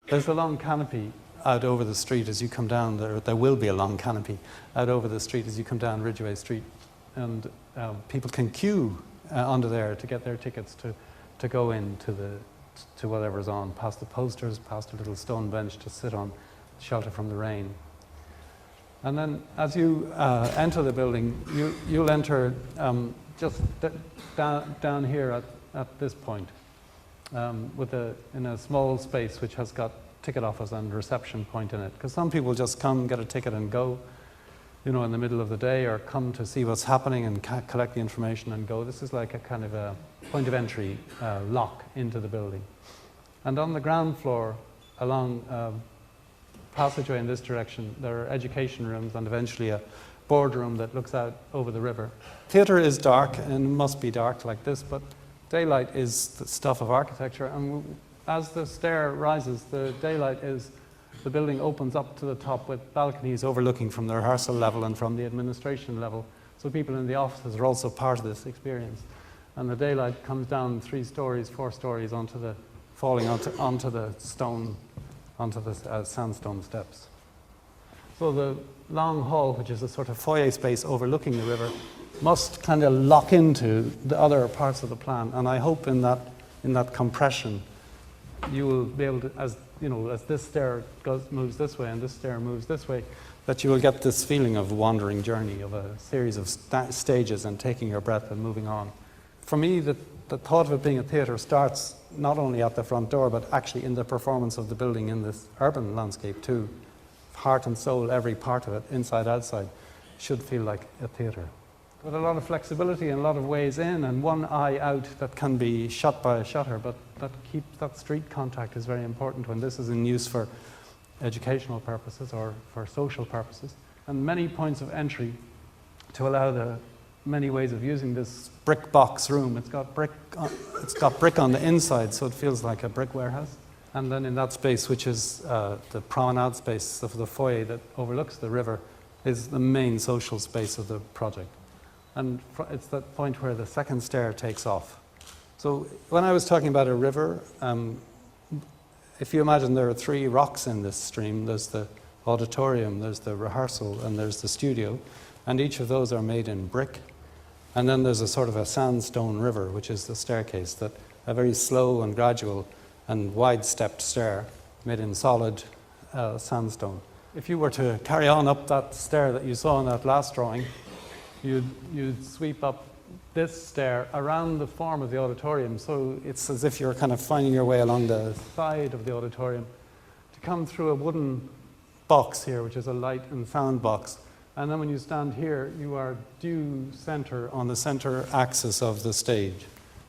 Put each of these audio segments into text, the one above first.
There's a long canopy out over the street as you come down. There will be a long canopy out over the street as you come down Ridgeway Street. And people can queue under there to get their tickets to go in to whatever's on, past the posters, past a little stone bench to sit on, shelter from the rain. And then as you enter the building, you'll enter just down here at this point, in a small space which has got ticket office and reception point in it. Because some people just come, get a ticket and go, you know, in the middle of the day, or come to see what's happening and collect the information and go. This is like a kind of a point of entry lock into the building. And on the ground floor, along passageway in this direction, there are education rooms and eventually a boardroom that looks out over the river. Theatre is dark and must be dark like this, but daylight is the stuff of architecture. And as the stair rises, the building opens up to the top with balconies overlooking from the rehearsal level and from the administration level. So people in the offices are also part of this experience. And the daylight comes down 3 stories, 4 stories falling onto the stone, onto the sandstone steps. So the long hall, which is a sort of foyer space overlooking the river, must kind of lock into the other parts of the plan. And I hope in that compression, you will be able to, as this stair moves this way and this stair moves this way, that you will get this feeling of wandering journey, of a series of stages and taking your breath and moving on. For me, the thought of it being a theatre starts not only at the front door, but actually in the performance of the building in this urban landscape too. Heart and soul, every part of it, inside, outside, should feel like a theatre. With a lot of flexibility and a lot of ways in and one eye out that can be shut by a shutter, but that street contact is very important when this is in use for educational purposes or for social purposes. And many points of entry to allow the many ways of using this brick box room. It's got brick on the inside, so it feels like a brick warehouse. And then in that space, which is the promenade space of the foyer that overlooks the river, is the main social space of the project. And it's that point where the second stair takes off. So when I was talking about a river, if you imagine there are 3 rocks in this stream, there's the auditorium, there's the rehearsal, and there's the studio, and each of those are made in brick. And then there's a sort of a sandstone river, which is the staircase, that a very slow and gradual and wide-stepped stair made in solid sandstone. If you were to carry on up that stair that you saw in that last drawing, you'd sweep up this stair around the form of the auditorium. So it's as if you're kind of finding your way along the side of the auditorium to come through a wooden box here, which is a light and sound box. And then when you stand here, you are due center on the center axis of the stage.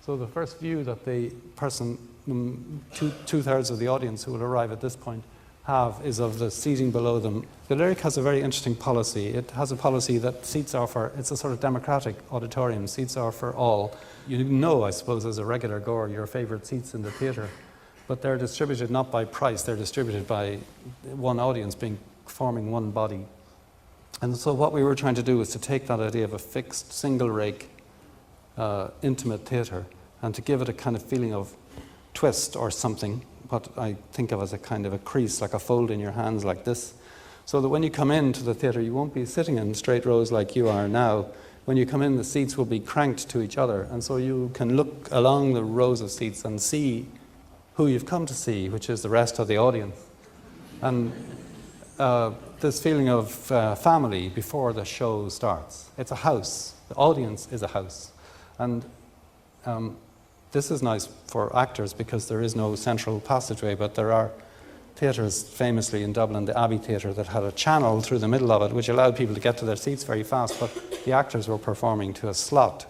So the first view that the person, 2/3 of the audience who will arrive at this point, have is of the seating below them. The Lyric has a very interesting policy. It has a policy that seats are for, it's a sort of democratic auditorium, seats are for all. You know, I suppose, as a regular goer, your favorite seats in the theatre, but they're distributed not by price, they're distributed by one audience forming one body. And so what we were trying to do was to take that idea of a fixed, single rake, intimate theatre, and to give it a kind of feeling of twist or something, what I think of as a kind of a crease, like a fold in your hands like this, so that when you come into the theatre, you won't be sitting in straight rows like you are now. When you come in, the seats will be cranked to each other, and so you can look along the rows of seats and see who you've come to see, which is the rest of the audience. And this feeling of family before the show starts. It's a house. The audience is a house. And this is nice for actors because there is no central passageway, but there are theatres, famously in Dublin, the Abbey Theatre, that had a channel through the middle of it, which allowed people to get to their seats very fast, but the actors were performing to a slot.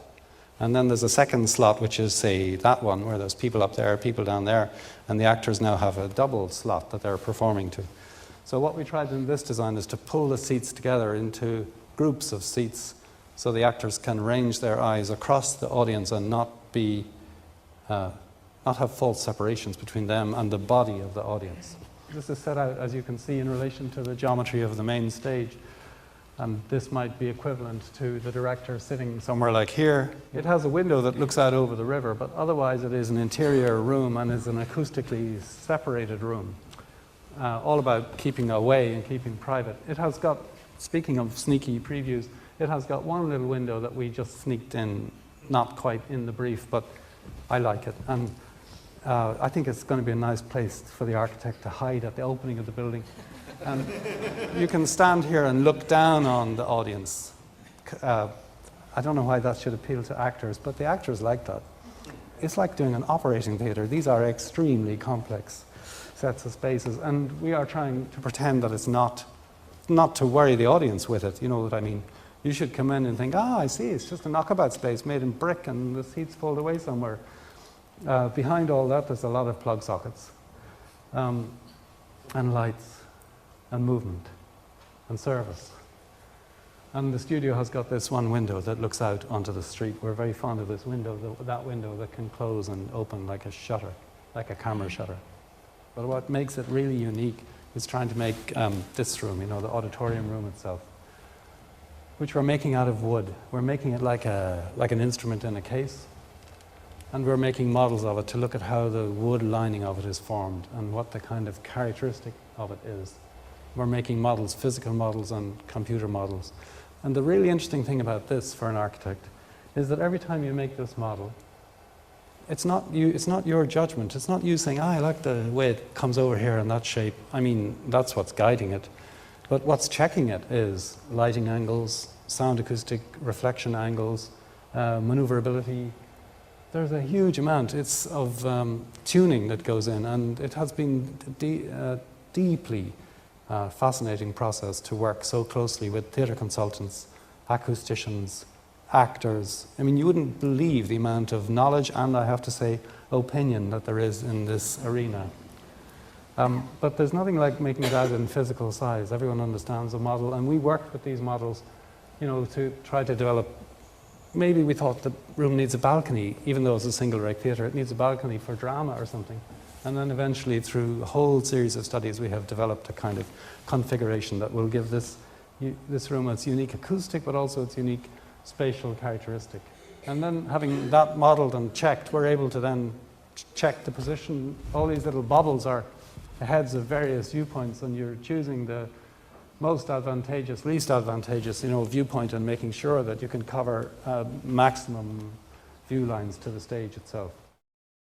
And then there's a second slot, which is, say, that one, where there's people up there, people down there, and the actors now have a double slot that they're performing to. So what we tried in this design is to pull the seats together into groups of seats so the actors can range their eyes across the audience and not have false separations between them and the body of the audience. This is set out, as you can see, in relation to the geometry of the main stage. And this might be equivalent to the director sitting somewhere like here. It has a window that looks out over the river, but otherwise it is an interior room and is an acoustically separated room. all about keeping away and keeping private. It has got, speaking of sneaky previews, it has got one little window that we just sneaked in, not quite in the brief, but I like it. And I think it's going to be a nice place for the architect to hide at the opening of the building. And you can stand here and look down on the audience. I don't know why that should appeal to actors, but the actors like that. It's like doing an operating theatre. These are extremely complex sets of spaces, and we are trying to pretend that it's not to worry the audience with it, you know what I mean? You should come in and think, I see, it's just a knockabout space made in brick and the seats fold away somewhere. Behind all that, there's a lot of plug sockets, and lights, and movement, and service. And the studio has got this one window that looks out onto the street. We're very fond of this window, that window that can close and open like a shutter, like a camera shutter. But what makes it really unique is trying to make this room, you know, the auditorium room itself, which we're making out of wood. We're making it like an instrument in a case. And we're making models of it to look at how the wood lining of it is formed and what the kind of characteristic of it is. We're making models, physical models and computer models. And the really interesting thing about this for an architect is that every time you make this model, it's not your judgment. It's not you saying, I like the way it comes over here in that shape. I mean, that's what's guiding it. But what's checking it is lighting angles, sound acoustic reflection angles, maneuverability. There's a huge amount of tuning that goes in, and it has been deeply fascinating process to work so closely with theatre consultants, acousticians, actors. I mean, you wouldn't believe the amount of knowledge and, I have to say, opinion that there is in this arena. But there's nothing like making it out in physical size. Everyone understands a model, and we worked with these models, you know, to try to develop. Maybe we thought the room needs a balcony, even though it's a single-rake theatre. It needs a balcony for drama or something. And then eventually, through a whole series of studies, we have developed a kind of configuration that will give this room its unique acoustic, but also its unique spatial characteristic. And then, having that modelled and checked, we're able to then check the position. All these little bubbles are the heads of various viewpoints, and you're choosing the most advantageous, least advantageous, you know, viewpoint, and making sure that you can cover maximum view lines to the stage itself.